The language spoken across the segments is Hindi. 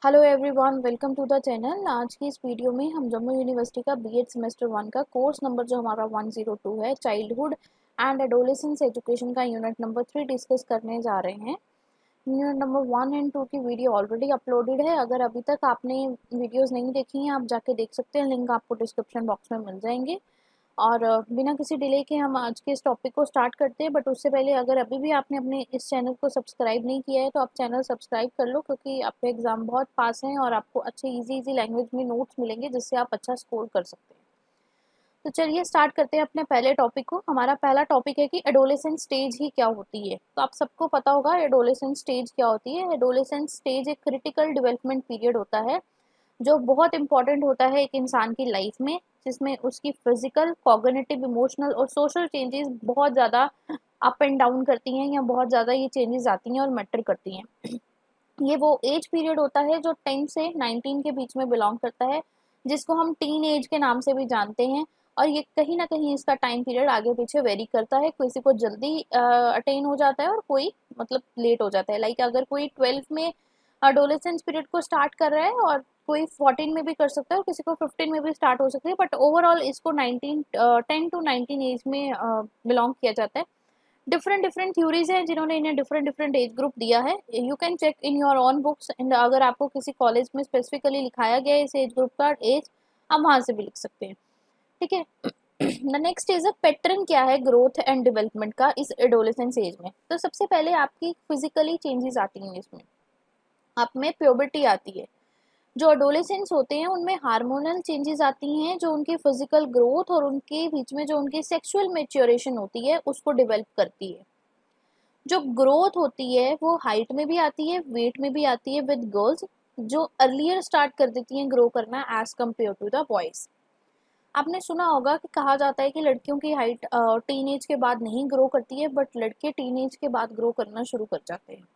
Hello everyone, welcome to the channel. आज की इस वीडियो में हम जम्मू यूनिवर्सिटी का बीएड सेमेस्टर 1 का कोर्स नंबर जो हमारा 102 है, चाइल्डहुड एंड एडोलेसेंस एजुकेशन का यूनिट नंबर 3 डिस्कस करने जा रहे हैं। यूनिट नंबर 1 एंड 2 की वीडियो ऑलरेडी अपलोडेड है। अगर अभी तक आपने वीडियोस नहीं देखी हैं, आप जाके देख सकते हैं, लिंक आपको डिस्क्रिप्शन बॉक्स में मिल जाएंगे। और बिना किसी डिले के हम आज के इस टॉपिक को स्टार्ट करते हैं। बट उससे पहले अगर अभी भी आपने अपने इस चैनल को सब्सक्राइब नहीं किया है तो आप चैनल सब्सक्राइब कर लो, क्योंकि आपके एग्ज़ाम बहुत पास हैं और आपको अच्छे इजी लैंग्वेज में नोट्स मिलेंगे जिससे आप अच्छा स्कोर कर सकते हैं। तो चलिए स्टार्ट करते हैं अपने पहले टॉपिक को। हमारा पहला टॉपिक है कि एडोलेसेंट स्टेज ही क्या होती है। तो आप सबको पता होगा एडोलेसेंट स्टेज क्या होती है। एडोलेसेंट स्टेज एक क्रिटिकल डेवलपमेंट पीरियड होता है जो बहुत इंपॉर्टेंट होता है एक इंसान की लाइफ में, जिसमें उसकी फिजिकल, कॉग्निटिव, इमोशनल और सोशल चेंजेस बहुत ज़्यादा अप एंड डाउन करती हैं, या बहुत ज़्यादा ये चेंजेस आती हैं और मैटर करती हैं। ये वो एज पीरियड होता है जो 10 से 19 के बीच में बिलोंग करता है, जिसको हम टीन एज के नाम से भी जानते हैं। और ये कहीं ना कहीं इसका टाइम पीरियड आगे पीछे वेरी करता है, किसी को जल्दी अटेन हो जाता है और कोई मतलब लेट हो जाता है। लाइक अगर कोई 12 में अडोलेसेंस पीरियड को स्टार्ट कर रहा है और कोई 14 में भी कर सकता है और किसी को 15 में भी स्टार्ट हो सकती है, बट ओवरऑल इसको 10 टू 19 एज में बिलोंग किया जाता है। डिफरेंट डिफरेंट थ्योरीज हैं जिन्होंने इन्हें डिफरेंट डिफरेंट एज ग्रुप दिया है। You can check in your own books, and अगर आपको किसी कॉलेज में स्पेसिफिकली लिखाया गया है इस एज ग्रुप का एज, आप वहां से भी लिख सकते हैं। ठीक है। The next is a pattern क्या है ग्रोथ एंड डेवलपमेंट का इस एडोलेसेंस एज में। तो सबसे पहले आपकी फिजिकली चेंजेस आती हैं इसमें। आप में प्यूबर्टी आती है। जो एडोलेसेंट्स होते हैं उनमें हार्मोनल चेंजेस आती हैं जो उनकी फिजिकल ग्रोथ और उनके बीच में जो उनकी सेक्सुअल मेच्योरेशन होती है उसको डेवलप करती है। जो ग्रोथ होती है वो हाइट में भी आती है, वेट में भी आती है विद गर्ल्स, जो अर्लियर स्टार्ट कर देती हैं ग्रो करना as compare to the boys. आपने सुना होगा कि कहा जाता है कि लड़कियों की हाइट टीन एज के बाद नहीं ग्रो करती है, बट लड़के टीन एज के बाद ग्रो करना शुरू कर जाते हैं।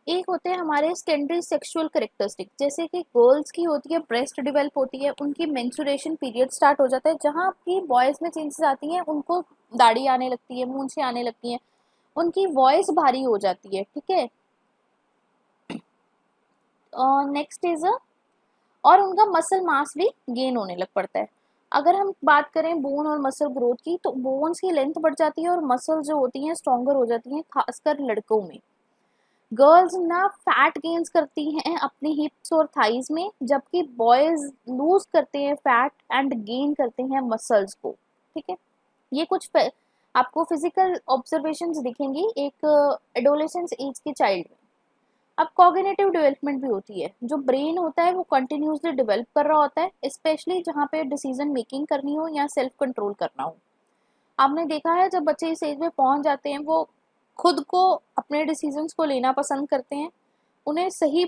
एक होते हैं हमारे सेकेंडरी सेक्सुअल करेक्टरिस्टिक, जैसे कि गर्ल्स की होती है ब्रेस्ट डेवलप होती है, उनकी मेंस्ट्रुएशन पीरियड स्टार्ट हो जाता है। जहाँ की बॉयज में चेंजेस आती हैं, उनको दाढ़ी आने लगती है, मूंछें आने लगती हैं, उनकी वॉइस भारी हो जाती है। ठीक है। नेक्स्ट इज और उनका मसल मास भी गेन होने लग पड़ता है। अगर हम बात करें बोन और मसल ग्रोथ की, तो बोन्स की लेंथ बढ़ जाती है और मसल जो होती हैं स्ट्रॉन्गर हो जाती हैं, खासकर लड़कों में। गर्ल्स ना फैट गेन्स करती हैं अपनी हिप्स और थाइज में, जबकि बॉयज लूज करते हैं फैट एंड गेन करते हैं मसल्स को। ठीक है। ये कुछ आपको फिजिकल ऑब्जर्वेशंस दिखेंगी एक एडोलेसेंस एज के चाइल्ड में। अब कॉग्निटिव डेवलपमेंट भी होती है। जो ब्रेन होता है वो कंटिन्यूसली डेवलप कर रहा होता है, स्पेशली जहाँ पे डिसीजन मेकिंग करनी हो या सेल्फ कंट्रोल करना हो। आपने देखा है जब बच्चे इस एज में पहुंच जाते हैं, वो खुद को अपने डिसीजंस को लेना पसंद करते हैं। उन्हें सही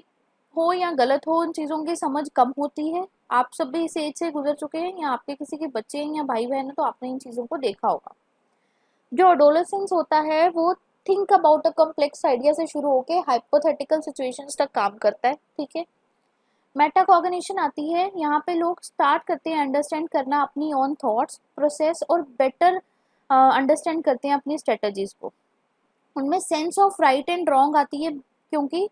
हो या गलत हो उन चीज़ों की समझ कम होती है। आप सब भी इस एज से गुजर चुके हैं, या आपके किसी के बच्चे हैं या भाई बहन है तो आपने इन चीज़ों को देखा होगा। जो एडोलेसेंस होता है वो think about a complex idea से शुरू होकर हाइपोथेटिकल सिचुएशंस तक काम करता है। ठीक है। मेटाकॉग्निशन आती है। यहाँ पे लोग स्टार्ट करते हैं अंडरस्टैंड करना अपनी ओन थॉट्स प्रोसेस और बेटर अंडरस्टैंड करते हैं अपनी स्ट्रेटजीज को। उनमें sense of right and wrong आती है, क्योंकि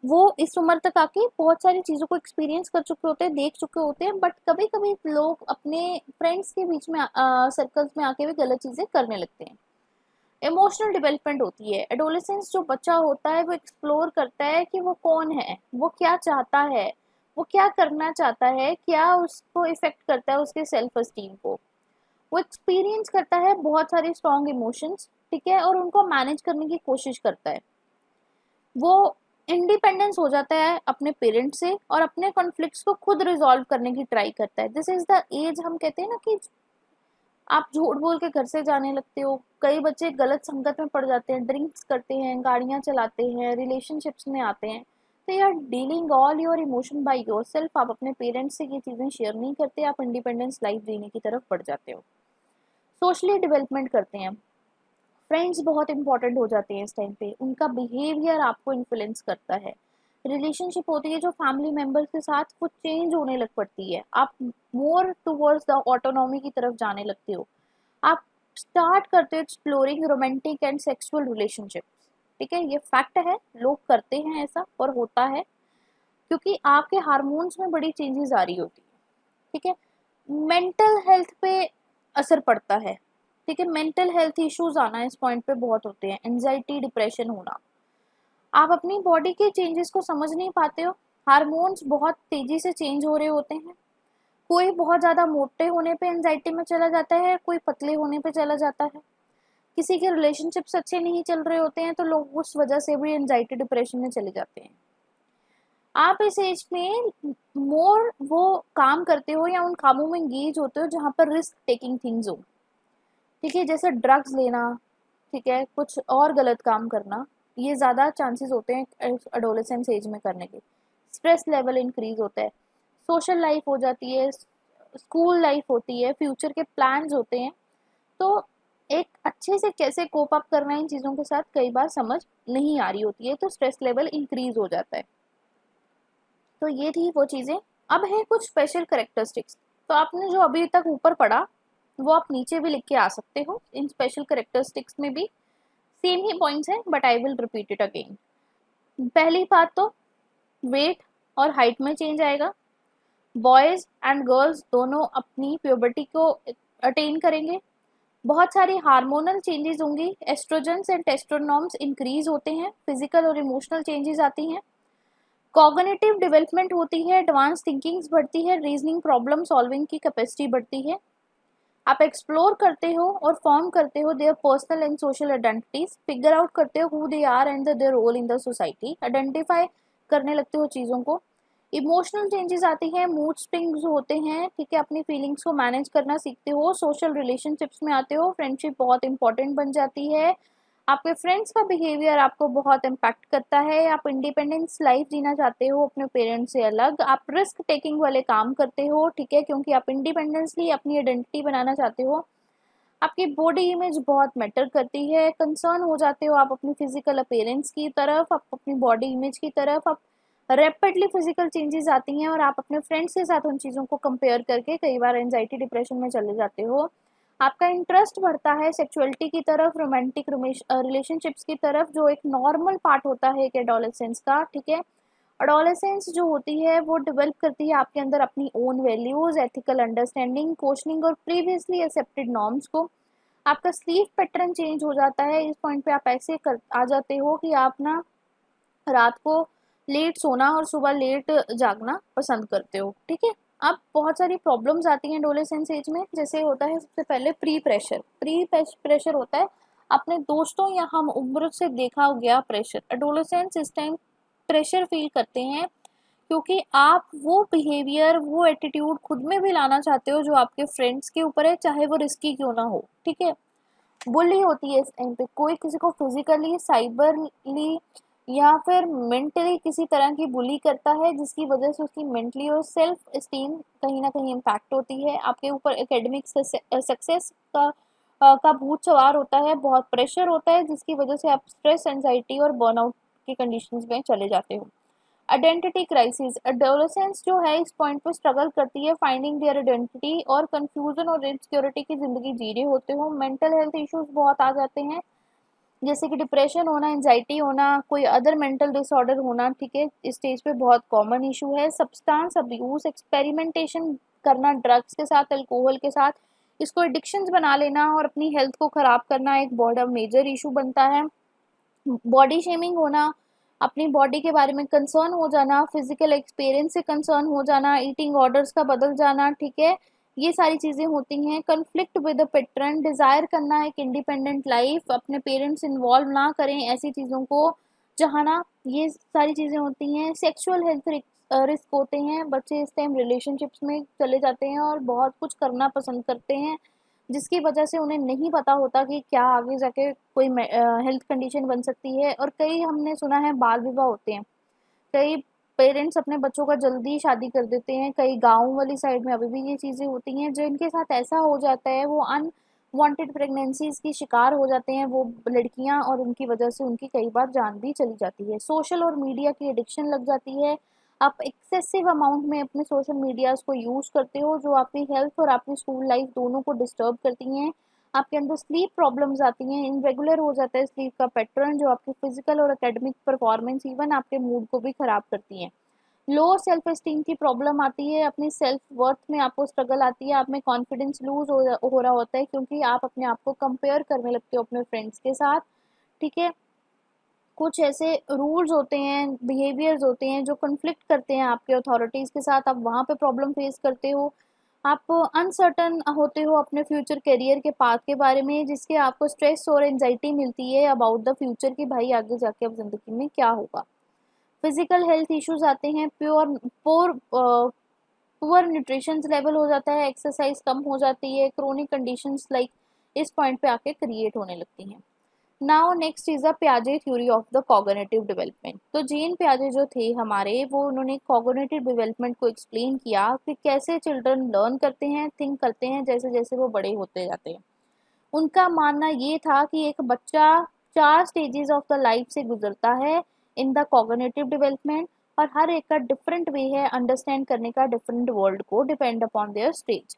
वो इस उम्र तक आके बहुत सारी चीज़ों को एक्सपीरियंस कर चुके होते हैं, देख चुके होते हैं, बट कभी कभी लोग अपने फ्रेंड्स के बीच में सर्कल्स में आके भी गलत चीज़ें करने लगते हैं। इमोशनल डेवलपमेंट होती है। एडोलेसेंस जो बच्चा होता है वो एक्सप्लोर करता है कि वो कौन है, वो क्या चाहता है, वो क्या करना चाहता है, क्या उसको इफेक्ट करता है उसके सेल्फ एस्टीम को। वो एक्सपीरियंस करता है बहुत सारे स्ट्रॉन्ग इमोशंस। ठीक है। और उनको मैनेज करने की कोशिश करता है। वो इंडिपेंडेंस हो जाता है अपने पेरेंट्स से और अपने कॉन्फ्लिक्ट्स को खुद रिजॉल्व करने की ट्राई करता है। दिस इज द एज हम कहते हैं ना कि आप झूठ बोल के घर से जाने लगते हो। कई बच्चे गलत संगत में पड़ जाते हैं, ड्रिंक्स करते हैं, गाड़ियां चलाते हैं, रिलेशनशिप्स में आते हैं। तो you are dealing all your emotion by yourself. आप अपने पेरेंट्स से ये चीज़ें शेयर नहीं करते, आप इंडिपेंडेंस लाइफ जीने की तरफ बढ़ जाते हो। सोशली डेवलपमेंट करते हैं। फ्रेंड्स बहुत इंपॉर्टेंट हो जाते हैं इस टाइम पे। उनका बिहेवियर आपको इन्फ्लुएंस करता है। रिलेशनशिप होती है जो फैमिली मेंबर्स के साथ वो चेंज होने लग पड़ती है। आप मोर टूवर्ड्स द ऑटोनॉमी की तरफ जाने लगते हो। आप स्टार्ट करते हो exploring romantic and sexual relationship. ठीक है। ये फैक्ट है, लोग करते हैं ऐसा और होता है, क्योंकि आपके हार्मोन्स में बड़ी चेंजेस आ रही होती है, ठीक है। मेंटल हेल्थ पे असर पड़ता है, ठीक है। मेंटल हेल्थ इश्यूज आना इस पॉइंट पे बहुत होते हैं, एंजाइटी, डिप्रेशन होना। आप अपनी बॉडी के चेंजेस को समझ नहीं पाते हो, हार्मोन्स बहुत तेजी से चेंज हो रहे होते हैं। कोई बहुत ज़्यादा मोटे होने पे एंजाइटी में चला जाता है, कोई पतले होने पे चला जाता है। किसी के रिलेशनशिप्स अच्छे नहीं चल रहे होते हैं तो लोग उस वजह से भी एंजाइटी डिप्रेशन में चले जाते हैं। आप इस एज में मोर वो काम करते हो या उन कामों में एंगेज होते हो जहाँ पर रिस्क टेकिंग थिंग्स हो, ठीक है, जैसे ड्रग्स लेना, ठीक है, कुछ और गलत काम करना, ये ज़्यादा चांसेस होते हैं एडोलेसेंस एज में करने के। स्ट्रेस लेवल इंक्रीज होता है, सोशल लाइफ हो जाती है, स्कूल लाइफ होती है, फ्यूचर के प्लान्स होते हैं। तो एक अच्छे से कैसे कोप अप करना है इन चीज़ों के साथ कई बार समझ नहीं आ रही होती है, तो स्ट्रेस लेवल इंक्रीज हो जाता है। तो ये थी वो चीज़ें। अब है कुछ स्पेशल करेक्टरिस्टिक्स। तो आपने जो अभी तक ऊपर पढ़ा वो आप नीचे भी लिख के आ सकते हो, इन स्पेशल करेक्टरिस्टिक्स में भी सेम ही पॉइंट्स हैं but I will repeat it again. पहली बात तो वेट और हाइट में चेंज आएगा। बॉयज एंड गर्ल्स दोनों अपनी प्यूबर्टी को अटेन करेंगे। बहुत सारी हार्मोनल चेंजेस होंगी, एस्ट्रोजेंस एंड टेस्टोस्टेरोन्स इंक्रीज होते हैं, फिजिकल और इमोशनल चेंजेस आती हैं, कॉग्निटिव डेवलपमेंट होती है, एडवांस थिंकिंग्स बढ़ती है, रीजनिंग प्रॉब्लम सॉल्विंग की कैपेसिटी बढ़ती है। आप एक्सप्लोर करते हो और फॉर्म करते हो their personal and social identities, figure out करते हो who they are and their role in the society, identify करने लगते हो चीज़ों को। इमोशनल चेंजेस आती हैं, मूड स्विंग्स होते हैं, ठीक है, अपनी फीलिंग्स को मैनेज करना सीखते हो, सोशल रिलेशनशिप्स में आते हो, फ्रेंडशिप बहुत इंपॉर्टेंट बन जाती है, आपके फ्रेंड्स का बिहेवियर आपको बहुत इम्पैक्ट करता है, आप इंडिपेंडेंस लाइफ जीना चाहते हो अपने पेरेंट्स से अलग, आप रिस्क टेकिंग वाले काम करते हो, ठीक है, क्योंकि आप इंडिपेंडेंसली अपनी आइडेंटिटी बनाना चाहते हो, आपकी बॉडी इमेज बहुत मैटर करती है, कंसर्न हो जाते हो आप अपनी फिजिकल अपीयरेंस की तरफ, आप अपनी बॉडी इमेज की तरफ, आप रैपिडली फिजिकल चेंजेस आती हैं और आप अपने फ्रेंड्स के साथ उन चीज़ों को कंपेयर करके कई बार एंजाइटी डिप्रेशन में चले जाते हो। आपका इंटरेस्ट बढ़ता है सेक्सुअलिटी की तरफ, रोमांटिक रिलेशनशिप्स की तरफ, जो एक नॉर्मल पार्ट होता है एक एडोलेसेंस का, ठीक है। एडोलेसेंस जो होती है वो डेवलप करती है आपके अंदर अपनी own values, ethical understanding, questioning और प्रीवियसली एक्सेप्टेड नॉर्म्स को। आपका स्लीप पैटर्न चेंज हो जाता है, इस पॉइंट पे आप ऐसे कर आ जाते हो कि आप ना रात को लेट सोना और सुबह लेट जागना पसंद करते हो, ठीक है। अब बहुत सारी प्रॉब्लम्स आती हैं एडोलेसेंस एज में, जैसे होता है सबसे पहले प्री प्रेशर होता है अपने दोस्तों या हम उम्र से देखा गया प्रेशर। एडोलेसेंस इस टाइम प्रेशर फील करते हैं क्योंकि आप वो बिहेवियर, वो एटीट्यूड खुद में भी लाना चाहते हो जो आपके फ्रेंड्स के ऊपर है, चाहे वो रिस्की क्यों ना हो, ठीक है। बुली होती है इस टाइम पे, कोई किसी को फिजिकली, साइबरली या फिर मेंटली किसी तरह की बुली करता है जिसकी वजह से उसकी मेंटली और सेल्फ एस्टीम कहीं ना कहीं इम्पैक्ट होती है, आपके ऊपर एकेडमिक सक्सेस का भूत सवार होता है, बहुत प्रेशर होता है जिसकी वजह से आप स्ट्रेस, एंजाइटी और बर्नआउट की कंडीशंस में चले जाते हो। आइडेंटिटी क्राइसिस, एडोलेसेंस जो है इस पॉइंट पे स्ट्रगल करती है फाइंडिंग देयर आइडेंटिटी और कंफ्यूजन और इनसिक्योरिटी की जिंदगी जी रहे होते हो। मेंटल हेल्थ इश्यूज बहुत आ जाते हैं, जैसे कि डिप्रेशन होना, एंजाइटी होना, कोई अदर मेंटल डिसऑर्डर होना, ठीक है, इस स्टेज पे बहुत कॉमन इशू है। सब्सटेंस अब्यूज, एक्सपेरिमेंटेशन करना ड्रग्स के साथ, अल्कोहल के साथ, इसको एडिक्शंस बना लेना और अपनी हेल्थ को खराब करना एक बहुत मेजर इशू बनता है। बॉडी शेमिंग होना, अपनी बॉडी के बारे में कंसर्न हो जाना, फिजिकल एक्सपीरियंस से कंसर्न हो जाना, ईटिंग ऑर्डर्स का बदल जाना, ठीक है, ये सारी चीज़ें होती हैं। Conflict with the patron, desire करना एक इंडिपेंडेंट लाइफ, अपने पेरेंट्स इन्वॉल्व ना करें ऐसी चीज़ों को जहाँ ना, ये सारी चीज़ें होती हैं। सेक्सुअल हेल्थ रिस्क होते हैं, बच्चे इस टाइम रिलेशनशिप्स में चले जाते हैं और बहुत कुछ करना पसंद करते हैं जिसकी वजह से उन्हें नहीं पता होता कि क्या आगे जाके कोई हेल्थ कंडीशन बन सकती है। और कई हमने सुना है बाल विवाह होते हैं, कई पेरेंट्स अपने बच्चों का जल्दी शादी कर देते हैं, कई गाँव वाली साइड में अभी भी ये चीज़ें होती हैं, जिनके साथ ऐसा हो जाता है वो अनवांटेड प्रेगनेंसीज की शिकार हो जाते हैं वो लड़कियां, और उनकी वजह से उनकी कई बार जान भी चली जाती है। सोशल और मीडिया की एडिक्शन लग जाती है, आप एक्सेसिव अमाउंट में अपने सोशल मीडियाज को यूज़ करते हो जो आपकी हेल्थ और आपकी स्कूल लाइफ दोनों को डिस्टर्ब करती हैं। आपके अंदर स्लीप प्रॉब्लम्स आती हैं, इनरेगुलर हो जाता है स्लीप का पैटर्न जो आपके फिजिकल और एकेडमिक परफॉर्मेंस, इवन आपके मूड को भी खराब करती हैं। लो सेल्फ एस्टीम की प्रॉब्लम आती है, अपनी सेल्फ वर्थ में आपको स्ट्रगल आती है, आप में कॉन्फिडेंस लूज हो रहा होता है क्योंकि आप अपने आप को कंपेयर करने लगते हो अपने फ्रेंड्स के साथ, ठीक है। कुछ ऐसे रूल्स होते हैं, बिहेवियर्स होते हैं जो कन्फ्लिक्ट करते हैं आपके अथॉरिटीज़ के साथ, आप वहाँ पे प्रॉब्लम फेस करते हो। आप अनसर्टन होते हो अपने फ्यूचर करियर के पाथ के बारे में, जिसके आपको स्ट्रेस और एंजाइटी मिलती है अबाउट द फ्यूचर कि भाई आगे जाके अब ज़िंदगी में क्या होगा। फिजिकल हेल्थ इश्यूज आते हैं, पुअर न्यूट्रिशन लेवल हो जाता है, एक्सरसाइज कम हो जाती है, क्रोनिक कंडीशंस लाइक इस पॉइंट पे आके क्रिएट होने लगती हैं। नाउ नेक्स्ट इज अ प्याजे theory of the cognitive development. तो जीन प्याजे जो थे हमारे, वो उन्होंने कॉग्निटिव डेवलपमेंट को एक्सप्लेन किया कि कैसे चिल्ड्रन लर्न करते हैं, थिंक करते हैं जैसे जैसे वो बड़े होते जाते हैं। उनका मानना ये था कि एक बच्चा 4 स्टेजेस ऑफ द लाइफ से गुजरता है इन द कॉग्निटिव डेवलपमेंट, और हर एक का डिफरेंट वे है अंडरस्टैंड करने का डिफरेंट वर्ल्ड को, डिपेंड अपॉन देयर स्टेज।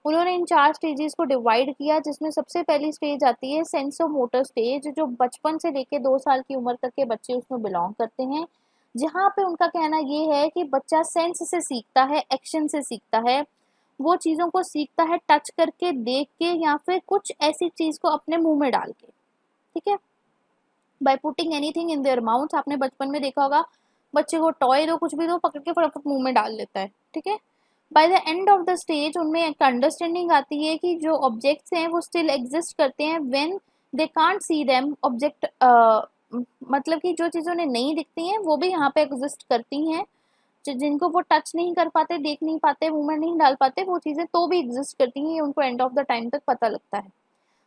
उन्होंने इन 4 स्टेजेस को डिवाइड किया, जिसमें सबसे पहली स्टेज आती है सेंसो मोटर स्टेज, जो बचपन से लेके 2 साल की उम्र तक के बच्चे उसमें बिलोंग करते हैं, जहाँ पे उनका कहना ये है कि बच्चा सेंस से सीखता है, एक्शन से सीखता है, वो चीज़ों को सीखता है टच करके, देख के, या फिर कुछ ऐसी चीज़ को अपने मुंह में डाल के, ठीक है, by putting anything in their mouth. आपने बचपन में देखा होगा, बच्चे को टॉय दो, कुछ भी दो, पकड़ के फटाफट मुंह में डाल लेता है, ठीक है। By the end of the stage उनमें एक अंडरस्टैंडिंग आती है कि जो ऑब्जेक्ट्स हैं वो स्टिल एग्जिस्ट करते हैं when they can't see them object, मतलब कि जो चीज़ें उन्हें नहीं दिखती हैं वो भी यहाँ पे एग्जिस्ट करती हैं, जिनको वो टच नहीं कर पाते, देख नहीं पाते, मुंह में नहीं डाल पाते, वो चीज़ें तो भी एग्जिस्ट करती हैं, ये उनको एंड ऑफ द टाइम तक पता लगता है।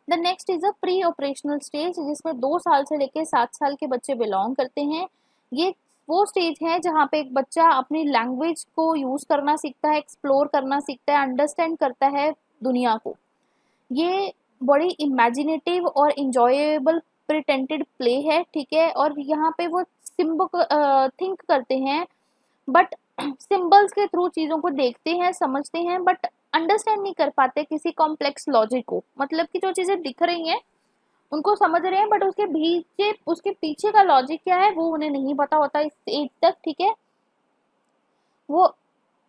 The next is a pre operational stage, जिसमें 2 साल से लेकर 7 साल के बच्चे बिलोंग करते हैं। ये वो स्टेज है जहाँ पे एक बच्चा अपनी लैंग्वेज को यूज करना सीखता है, एक्सप्लोर करना सीखता है, अंडरस्टैंड करता है दुनिया को। ये बड़ी इमेजिनेटिव और इंजॉयबल प्रिटेंटेड प्ले है, ठीक है, और यहाँ पे वो सिम्बल थिंक करते हैं, बट सिंबल्स के थ्रू चीज़ों को देखते हैं, समझते हैं, बट अंडरस्टैंड नहीं कर पाते किसी कॉम्प्लेक्स लॉजिक को, मतलब कि जो चीज़ें दिख रही हैं उनको समझ रहे हैं, बट उसके पीछे का लॉजिक क्या है वो उन्हें नहीं पता होता इस एज तक, ठीक है। वो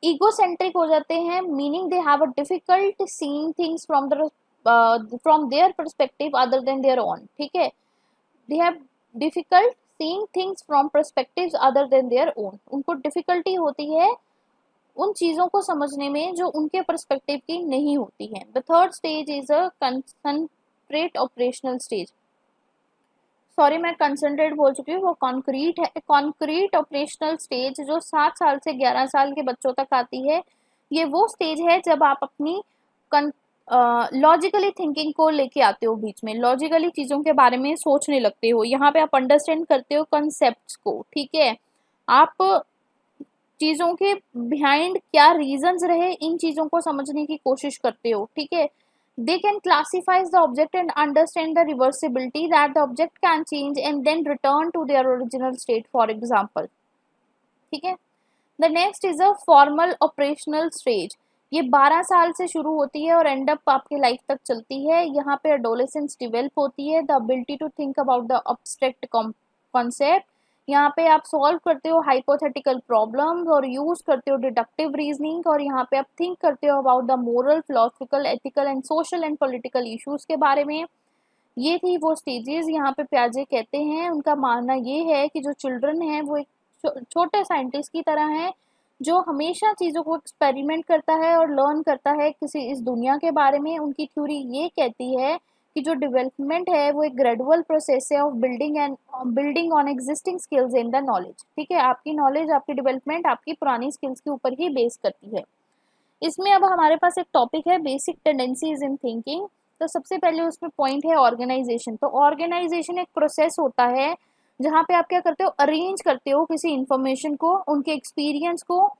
ईगोसेंट्रिक हो जाते हैं, meaning they have a difficult seeing things from their perspective other than their own, ठीक है। They have difficult seeing things from perspectives other than their own, उनको डिफिकल्टी होती है उन चीज़ों को समझने में जो उनके पर्सपेक्टिव की नहीं होती हैं। The third stage is a concentrate operational stage, sorry मैं कंसंट्रेट बोल चुकी हूँ, वो कॉन्क्रीट है। कॉन्क्रीट ऑपरेशनल स्टेज जो 7 साल से 11 साल के बच्चों तक आती है, ये वो स्टेज है जब आप अपनी लॉजिकली थिंकिंग को लेके आते हो, बीच में लॉजिकली चीज़ों के बारे में सोचने लगते हो, यहाँ पे आप अंडरस्टैंड करते हो कंसेप्ट को, ठीक है। आप चीज़ों के बिहाइंड क्या रीजंस रहे, इन चीज़ों को समझने की कोशिश करते हो, ठीक है। They can classifies the object and understand the reversibility that the object can change and then return to their original state, for example, ठीक है। The next is a formal operational stage, ये 12 साल से शुरू होती है और एंड अप आपके लाइफ तक चलती है। यहाँ पे एडोलेसेंस डेवलप होती है, the ability to think about the abstract concept, यहाँ पे आप सॉल्व करते हो हाइपोथेटिकल प्रॉब्लम्स और यूज करते हो डिडक्टिव रीजनिंग, और यहाँ पे आप थिंक करते हो about the moral, philosophical, ethical and social and political issues के बारे में। ये थी वो स्टेजेस, यहाँ पे प्याजे कहते हैं, उनका मानना ये है कि जो चिल्ड्रन है वो एक छोटे साइंटिस्ट की तरह है, जो हमेशा चीज़ों को एक्सपेरिमेंट करता है और लर्न करता है किसी इस दुनिया के बारे में। उनकी थ्योरी ये कहती है कि जो डेवलपमेंट है वो एक ग्रेजुअल प्रोसेस है of building on existing skills in the knowledge, ठीक है। आपकी नॉलेज, आपकी डेवलपमेंट आपकी पुरानी स्किल्स के ऊपर ही बेस करती है। इसमें अब हमारे पास एक टॉपिक है बेसिक टेंडेंसीज इन थिंकिंग। तो सबसे पहले उसमें पॉइंट है ऑर्गेनाइजेशन। तो ऑर्गेनाइजेशन एक प्रोसेस होता है जहाँ पे आप क्या करते हो, अरेंज करते हो किसी इंफॉर्मेशन को, उनके एक्सपीरियंस को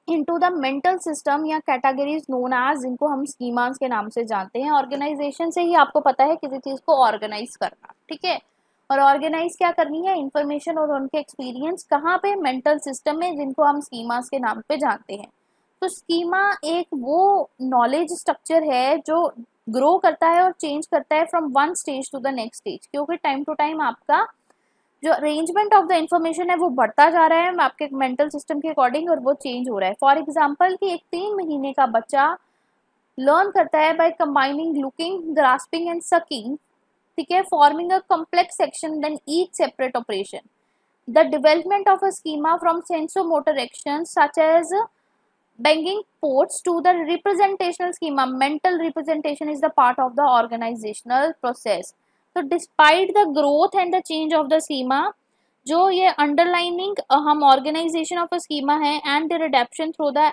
इनटू द मेंटल सिस्टम या कैटेगरीज नोन एज, जिनको हम स्कीमास के नाम से जानते हैं। ऑर्गेनाइजेशन से ही आपको पता है किसी चीज़ को ऑर्गेनाइज करना, ठीक है। और ऑर्गेनाइज क्या करनी है, इंफॉर्मेशन और उनके एक्सपीरियंस कहाँ पे, मेंटल सिस्टम में, जिनको हम स्कीमास के नाम पे जानते हैं। तो स्कीमा एक वो नॉलेज स्ट्रक्चर है जो ग्रो करता है और चेंज करता है from one stage to the next stage, क्योंकि टाइम टू टाइम आपका जो अरेंजमेंट ऑफ द इंफॉर्मेशन है वो बढ़ता जा रहा है आपके मेंटल सिस्टम के अकॉर्डिंग, और वो चेंज हो रहा है। फॉर एग्जाम्पल कि एक 3 महीने का बच्चा लर्न करता है by combining looking, grasping and sucking, ठीक है, forming a complex section then each separate operation. The development of a schema from sensorimotor action such as banging ports to the representational schema. Mental representation is the part of the organizational process. So despite the growth and the change of the schema, जो ये underlining हम organization of a schema है and their adaptation through the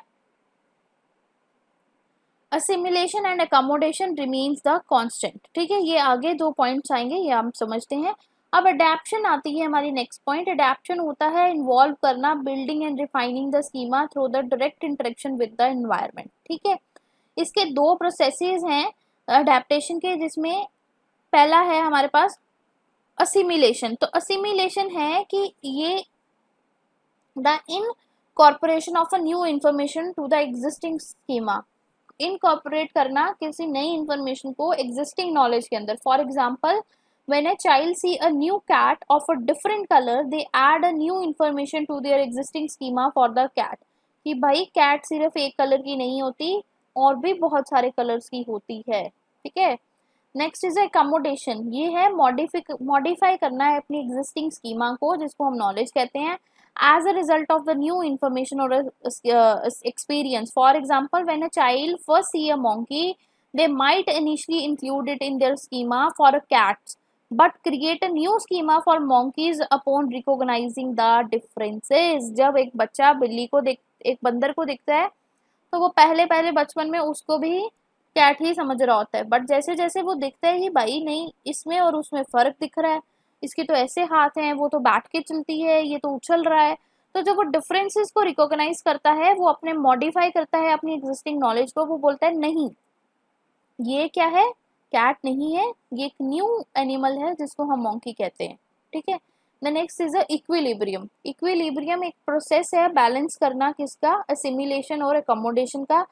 assimilation and accommodation remains the constant। ठीक है, ये आगे 2 पॉइंट्स आएंगे, ये हम समझते हैं। अब अडेप्शन आती है हमारी नेक्स्ट पॉइंट। अडेप्शन होता है इन्वॉल्व करना building and refining the schema through the direct interaction with the environment. ठीक है, इसके 2 प्रोसेसेस हैं अडेप्टेशन के, जिसमें पहला है हमारे पास असिमिलेशन। तो असिमिलेशन है कि ये the incorporation of a new information to the existing schema, incorporate करना किसी नई इंफॉर्मेशन को एग्जिस्टिंग नॉलेज के अंदर। For example when a child see a new cat of a different color, they add a new information to their existing schema for the cat, कि भाई कैट सिर्फ एक कलर की नहीं होती, और भी बहुत सारे कलर्स की होती है। ठीक है, नेक्स्ट इज अकोमोडेशन, ये है मॉडिफाई करना है अपनी एग्जिस्टिंग स्कीमा को, जिसको हम नॉलेज कहते हैं, as a result of the new information or experience. For example, when a child first see a monkey, they might initially include it in their schema for a cat, but create a new schema for monkeys upon recognizing the differences. जब एक बच्चा बिल्ली को एक बंदर को दिखता है, तो वो पहले पहले बचपन में उसको भी कैट ही समझ रहा होता है, बट जैसे जैसे वो दिखता है कि भाई नहीं, इसमें और उसमें फर्क दिख रहा है, इसके तो ऐसे हाथ हैं, वो तो बैठ के चलती है, ये तो उछल रहा है। तो जब वो डिफरेंसेस को रिकॉग्नाइज करता है, वो अपने मॉडिफाई करता है अपनी एग्जिस्टिंग नॉलेज को, वो बोलता है नहीं ये क्या है, कैट नहीं है, ये एक न्यू एनिमल है जिसको हम मॉन्की कहते हैं। ठीक है, the next is equilibrium. Equilibrium एक प्रोसेस है बैलेंस करना किसका, असिमिलेशन और अकोमोडेशन का,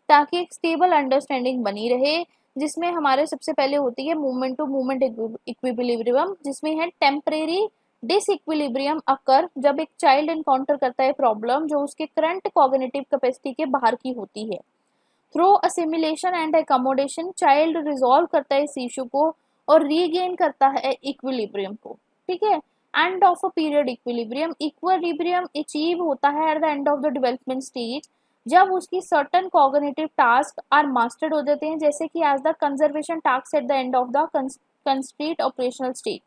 ताकि एक स्टेबल अंडरस्टैंडिंग बनी रहे, जिसमें हमारे सबसे पहले होती है मूवमेंट टू मूवमेंट इक्विलिब्रियम, जिसमें है टेम्परेरी डिसइक्विलिब्रियम अकर जब एक चाइल्ड एनकाउंटर करता है प्रॉब्लम जो उसके करंट कॉग्निटिव कैपेसिटी के बाहर की होती है। Through assimilation and accommodation child resolve करता है इस इशू को और रीगेन करता है इक्विलिब्रियम को। ठीक है, end of a period equilibrium, equilibrium achieve होता है at the end of the development stage, जब उसकी certain cognitive task are mastered हो जाते हैं, जैसे कि as the conservation task at the end of the constraint operational stage.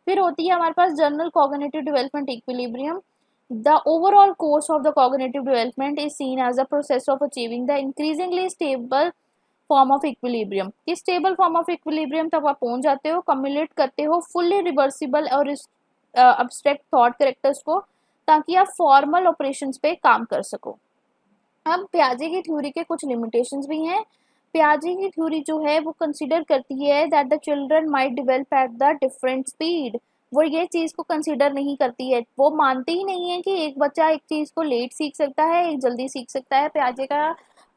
फिर होती है हमारे पास general cognitive development equilibrium. The overall course of the cognitive development is seen as a process of achieving the increasingly stable form of equilibrium। इस stable form of equilibrium तक आप पहुंच जाते हो, कम्युलेट करते हो fully reversible और abstract thought characters को, ताकि आप फॉर्मल ऑपरेशंस पे काम कर सको। अब पियाजे की थ्योरी के कुछ लिमिटेशंस भी हैं। पियाजे की थ्योरी जो है वो कंसिडर करती है that the children might develop at the different speed. वो ये चीज़ को कंसिडर नहीं करती है, वो मानती ही नहीं है कि एक बच्चा एक चीज़ को लेट सीख सकता है, एक जल्दी सीख सकता है।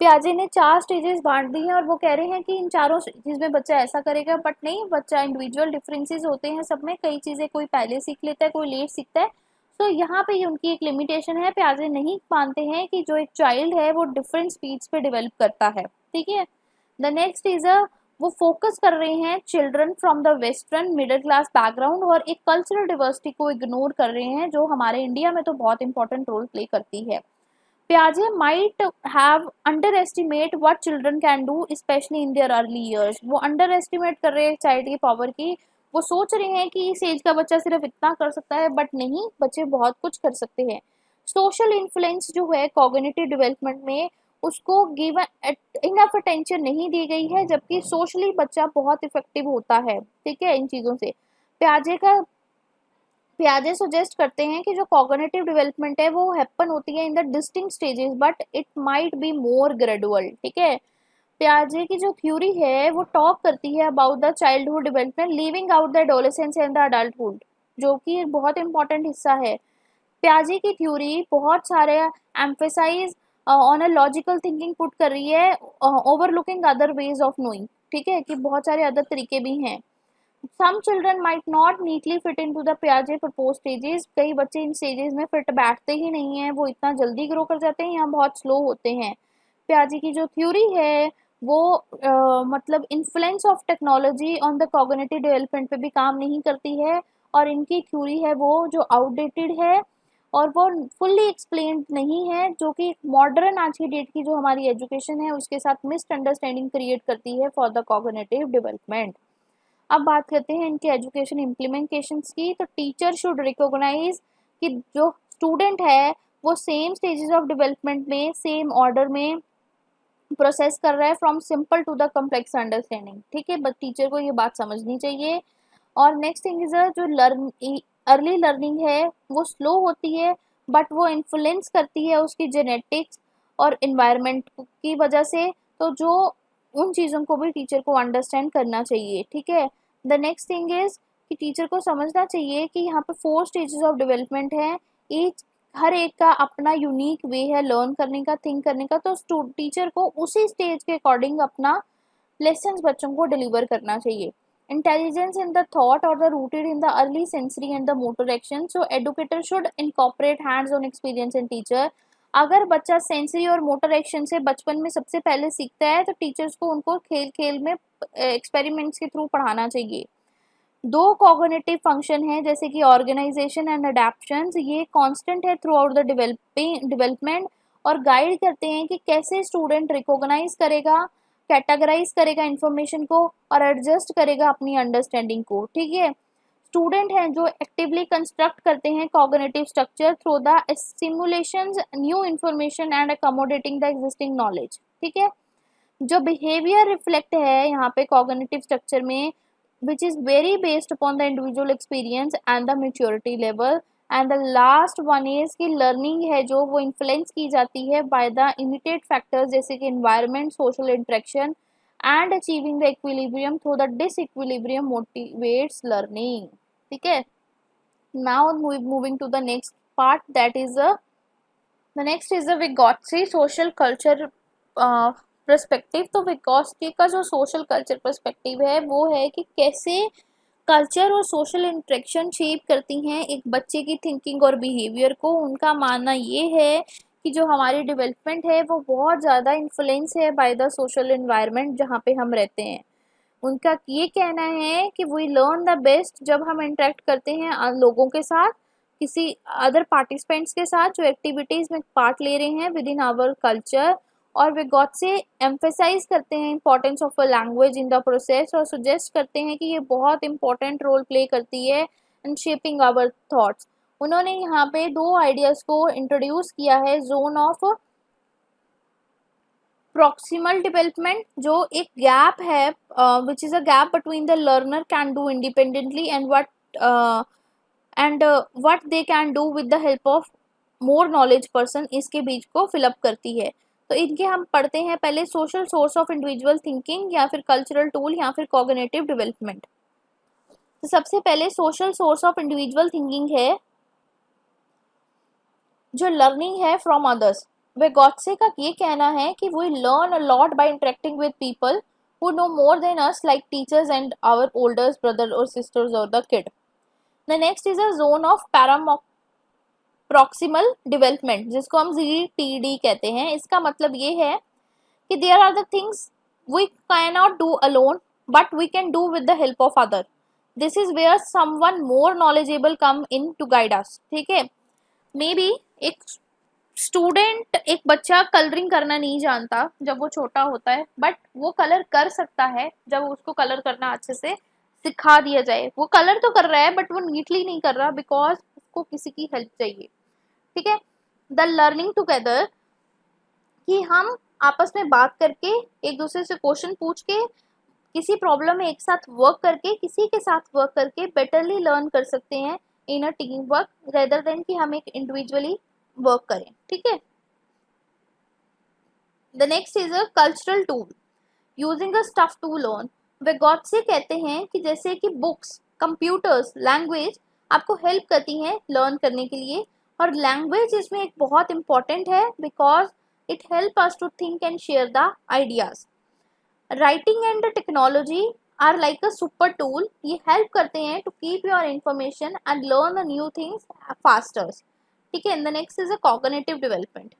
पियाजे ने 4 स्टेजेस बांट दी हैं और वो कह रहे हैं कि इन चारों स्टेजेस में बच्चा ऐसा करेगा, बट नहीं, बच्चा इंडिविजुअल डिफरेंसेस होते हैं सब में, कई चीज़ें कोई पहले सीख लेता है, कोई लेट सीखता है। तो यहाँ पे उनकी एक लिमिटेशन है, पियाजे नहीं मानते हैं कि जो एक चाइल्ड है वो डिफरेंट स्पीड्स पे डेवलप करता है। ठीक है, द नेक्स्ट इज वो फोकस कर रहे हैं children from the western middle class background और एक कल्चरल डिवर्सिटी को इग्नोर कर रहे हैं, जो हमारे इंडिया में तो बहुत इंपॉर्टेंट रोल प्ले करती है। पियाजे might have underestimate what children can do specially in their early years. वो अंडर एस्टिमेट कर रहे हैं चाइल्ड की पावर की, वो सोच रहे हैं कि इस एज का बच्चा सिर्फ इतना कर सकता है, बट नहीं, बच्चे बहुत कुछ कर सकते हैं। सोशल इन्फ्लुएंस जो है कॉग्निटिव डेवलपमेंट में, उसको गिवन इनफ अटेंशन नहीं दी गई है, जबकि सोशली बच्चा बहुत इफेक्टिव होता है। ठीक है, इन चीज़ों से पियाजे सजेस्ट करते हैं कि जो कॉग्निटिव डेवलपमेंट है वो हैपन होती है in the distinct stages, but it might be more gradual. ठीक है, पियाजे की जो थ्योरी है वो टॉक करती है about the childhood development leaving out the adolescence and the adulthood, जो कि बहुत इंपॉर्टेंट हिस्सा है। पियाजे की थ्योरी बहुत सारे emphasize on a logical thinking put कर रही है, overlooking other ways of knowing. ठीक है, कि बहुत सारे अदर तरीके भी हैं। Some children might not neatly fit in to the पियाजे प्रपोज स्टेजेस, कई बच्चे इन स्टेजेस में फिट बैठते ही नहीं हैं, वो इतना जल्दी ग्रो कर जाते हैं या बहुत स्लो होते हैं। पियाजे की जो थ्योरी है वो मतलब influence of technology on the cognitive development पे भी काम नहीं करती है, और इनकी थ्योरी है वो जो आउटडेटेड है और वो फुल्ली एक्सप्लेन्ड नहीं है, जो कि मॉडर्न आज की डेट की जो हमारी एजुकेशन है उसके साथ मिसअंडरस्टैंडिंग क्रिएट करती है फॉर द कॉग्निटिव डेवलपमेंट। अब बात करते हैं इनके एजुकेशन इम्प्लीमेंटेशंस की। तो टीचर शुड रिकॉग्नाइज कि जो स्टूडेंट है वो सेम स्टेजेस ऑफ डेवलपमेंट में सेम ऑर्डर में प्रोसेस कर रहा है from simple to the complex understanding, ठीक है, बट टीचर को ये बात समझनी चाहिए। और नेक्स्ट थिंग इज जो अर्ली लर्निंग है वो स्लो होती है, बट वो इन्फ्लुएंस करती है उसकी जेनेटिक्स और इन्वायरमेंट की वजह से, तो जो उन चीज़ों को भी टीचर को अंडरस्टैंड करना चाहिए, ठीक है। द नेक्स्ट थिंग इज कि टीचर को समझना चाहिए कि यहाँ पे 4 स्टेजेस ऑफ डेवलपमेंट है, ईच हर एक का अपना यूनिक वे है लर्न करने का, थिंक करने का, तो टीचर को उसी स्टेज के अकॉर्डिंग अपना लेसन्स बच्चों को डिलीवर करना चाहिए। इंटेलिजेंस इन द थॉट और the rooted in the early sensory and the motor action, so educator should incorporate hands on experience in teacher. अगर बच्चा सेंसरी और मोटर एक्शन से बचपन में सबसे पहले सीखता है तो टीचर्स को उनको खेल खेल में एक्सपेरिमेंट्स के थ्रू पढ़ाना चाहिए। 2 कॉग्निटिव फंक्शन है जैसे कि ऑर्गेनाइजेशन एंड अडेप्शन, ये कांस्टेंट है थ्रू आउट द डेवलपमेंट और गाइड करते हैं कि कैसे स्टूडेंट रिकॉग्नाइज करेगा, कैटेगराइज करेगा इंफॉर्मेशन को और एडजस्ट करेगा अपनी अंडरस्टैंडिंग को, ठीक है। स्टूडेंट हैं जो एक्टिवली कंस्ट्रक्ट करते हैं cognitive structure through the simulations new information and accommodating the existing knowledge, ठीक है। जो बिहेवियर रिफ्लेक्ट है यहाँ पे कॉग्निटिव स्ट्रक्चर में, which is very based upon the individual experience and the maturity level, and the last one is कि learning है जो वो influence की जाती है by the immediate factors जैसे कि environment, social interaction and achieving the equilibrium through the disequilibrium motivates learning, ठीक है। now moving to the next part, that is the next is the Vygotsky social culture perspective. तो विगोत्स्की का जो सोशल कल्चर पर्सपेक्टिव है वो है कि कैसे कल्चर और सोशल इंटरेक्शन शेप करती हैं एक बच्चे की थिंकिंग और बिहेवियर को। उनका मानना ये है कि जो हमारी डेवलपमेंट है वो बहुत ज़्यादा इन्फ्लुएंस है बाय द सोशल एनवायरनमेंट जहाँ पे हम रहते हैं। उनका ये कहना है कि वी लर्न द बेस्ट जब हम इंटरेक्ट करते हैं लोगों के साथ, किसी अदर पार्टिसिपेंट्स के साथ जो एक्टिविटीज़ में पार्ट ले रहे हैं विद इन आवर कल्चर। और विगोत्स्की एम्फेसाइज करते हैं importance of a language in the process और सुजेस्ट करते हैं कि ये बहुत इंपॉर्टेंट रोल प्ले करती है इन शेपिंग आवर थॉट्स। उन्होंने यहाँ पे 2 आइडियाज़ को इंट्रोड्यूस किया है, जोन ऑफ प्रॉक्सिमल डेवलपमेंट जो एक गैप है which is a gap between the learner can do independently and what they can do with the help of more knowledge person, इसके बीच को फिलअप करती है। तो इनके हम पढ़ते हैं पहले social source of individual thinking या फिर कल्चरल टूल या फिर कॉग्निटिव डेवलपमेंट। तो सबसे पहले social source of individual thinking है जो लर्निंग है फ्रॉम अदर्स। विगोत्स्की का ये कहना है कि we learn a lot by interacting with people who know more than us like teachers and our olders brother और सिस्टर्स और the kid. The next is a zone of proximal development जिसको हम ZTD कहते हैं। इसका मतलब ये है कि there are the things we can not do alone but we can do with the help of other. This is where someone more knowledgeable come in to guide us, ठीक है। मे बी एक स्टूडेंट, एक बच्चा कलरिंग करना नहीं जानता जब वो छोटा होता है, बट वो कलर कर सकता है जब उसको कलर करना अच्छे से सिखा दिया जाए। वो कलर तो कर रहा है बट वो नीटली नहीं कर रहा बिकॉज उसको किसी की हेल्प चाहिए, ठीक है। द लर्निंग टुगेदर कि हम आपस में बात करके एक दूसरे से क्वेश्चन पूछ के किसी प्रॉब्लम में एक साथ वर्क करके किसी के साथ वर्क करके बेटरली लर्न कर सकते हैं in a team work rather than कि हम एक इंडिविजुअली वर्क करें, ठीक है। The next is a cultural tool using a stuff to learn. Vygotsky कहते हैं कि जैसे कि बुक्स, कंप्यूटर्स, लैंग्वेज आपको हेल्प करती हैं लर्न करने के लिए, और लैंग्वेज इसमें एक बहुत इंपॉर्टेंट है because it help us to think and share the ideas. Writing and technology are like a super tool, ये हेल्प करते हैं to keep your information and learn new things faster. ठीक है, the next is a cognitive development.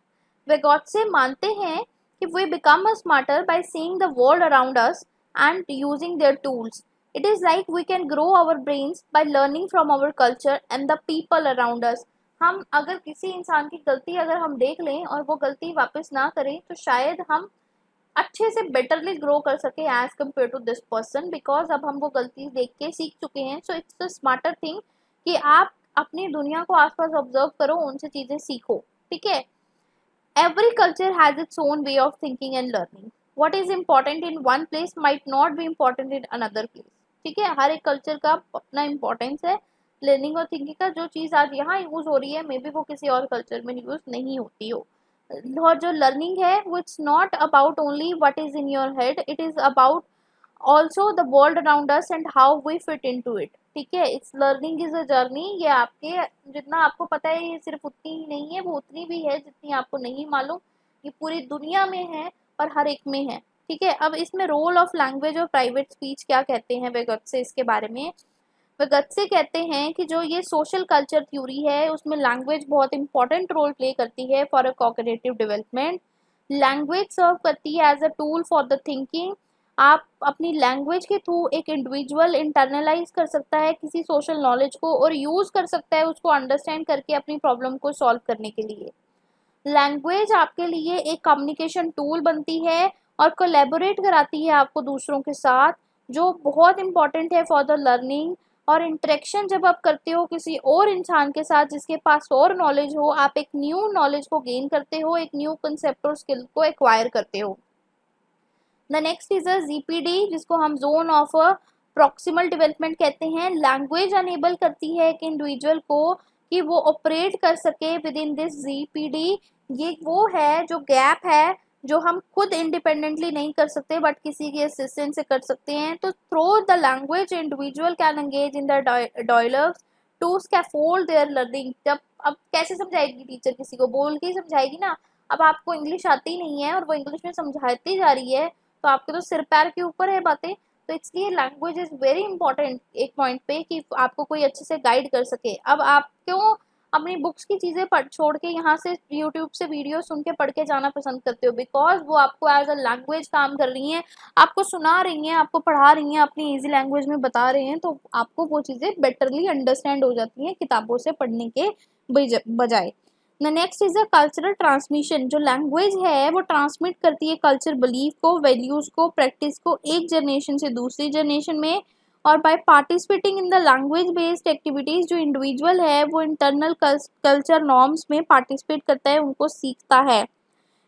Vygotsky मानते हैं कि we become a smarter by seeing the world around us and using their tools. It is like we can grow our brains by learning from our culture and the people around us. हम अगर किसी इंसान की गलती अगर हम देख लें और वो गलती वापस ना करें तो शायद हम अच्छे से बेटरली ग्रो कर सके as compare to this person, because अब हम वो गलती देख के सीख चुके हैं। So it's a smarter thing कि आप अपनी दुनिया को आसपास ऑब्जर्व करो, उनसे चीजें सीखो। ठीक है, every culture has its own way of thinking and learning. What is important in one place might not be important in another place. ठीक है, हर एक कल्चर का अपना इम्पोर्टेंस है लर्निंग और थिंकिंग का। जो चीज़ आज यहाँ यूज हो रही है मे बी वो किसी और कल्चर में यूज नहीं होती हो। और जो लर्निंग है वो it's not about only what is in your head, it is about also the world around us and how we fit in to it. ठीक है, it's learning is a journey. ये आपके जितना आपको पता है ये सिर्फ उतनी ही नहीं है, वो उतनी भी है जितनी आपको नहीं मालूम। ये पूरी दुनिया में है और हर एक में है। ठीक है, अब इसमें रोल ऑफ लैंग्वेज और प्राइवेट स्पीच क्या कहते हैं Vygotsky इसके बारे में। Vygotsky कहते हैं कि जो ये सोशल कल्चर थ्योरी है उसमें लैंग्वेज बहुत इंपॉर्टेंट रोल प्ले करती है for a cognitive development. Language serve करती है as a tool for the thinking. आप अपनी लैंग्वेज के थ्रू एक इंडिविजुअल इंटरनलाइज कर सकता है किसी सोशल नॉलेज को और यूज कर सकता है उसको अंडरस्टैंड करके अपनी प्रॉब्लम को सॉल्व करने के लिए। लैंग्वेज आपके लिए एक कम्युनिकेशन टूल बनती है और कोलैबोरेट कराती है आपको दूसरों के साथ, जो बहुत इंपॉर्टेंट है फॉर द लर्निंग। और इंटरेक्शन जब आप करते हो किसी और इंसान के साथ जिसके पास और नॉलेज हो, आप एक न्यू नॉलेज को गेन करते हो, एक न्यू कंसेप्ट और स्किल को एक्वायर करते हो। The next is a GPD, जिसको हम जोन ऑफ प्रॉक्सिमल डेवलपमेंट कहते हैं। लैंग्वेज अनेबल करती है एक इंडिविजुअल को कि वो ऑपरेट कर सके विद इन दिस जीपीडी। ये वो है जो गैप है जो हम खुद इंडिपेंडेंटली नहीं कर सकते बट किसी के असिस्टेंस से कर सकते हैं। तो through the language individual can engage in the dialogues to scaffold their learning. जब अब कैसे समझाएगी टीचर, किसी को बोल के ही समझाएगी ना। अब आपको इंग्लिश आती नहीं है और वो इंग्लिश में समझाती जा रही है तो आपके तो सिर पैर के ऊपर है बातें। तो इसलिए लैंग्वेज इज वेरी इंपॉर्टेंट एक पॉइंट पे कि आपको कोई अच्छे से गाइड कर सके। अब आप क्यों अपनी बुक्स की चीज़ें पढ़ छोड़ के यहाँ से यूट्यूब से वीडियो सुन के पढ़ के जाना पसंद करते हो, बिकॉज वो आपको एज अ लैंग्वेज काम कर रही हैं, आपको सुना रही हैं, आपको पढ़ा रही हैं, अपनी ईजी लैंग्वेज में बता रहे हैं, तो आपको वो चीज़ें बेटरली अंडरस्टैंड हो जाती हैं किताबों से पढ़ने के बजाय। The next is a cultural transmission. जो लैंग्वेज है वो ट्रांसमिट करती है कल्चर बिलीफ को, वैल्यूज को, प्रैक्टिस को एक जनरेशन से दूसरी जनरेशन में। और by participating in the language based activities, जो इंडिविजुअल है वो इंटरनल कल्चर नॉर्म्स में पार्टिसिपेट करता है, उनको सीखता है।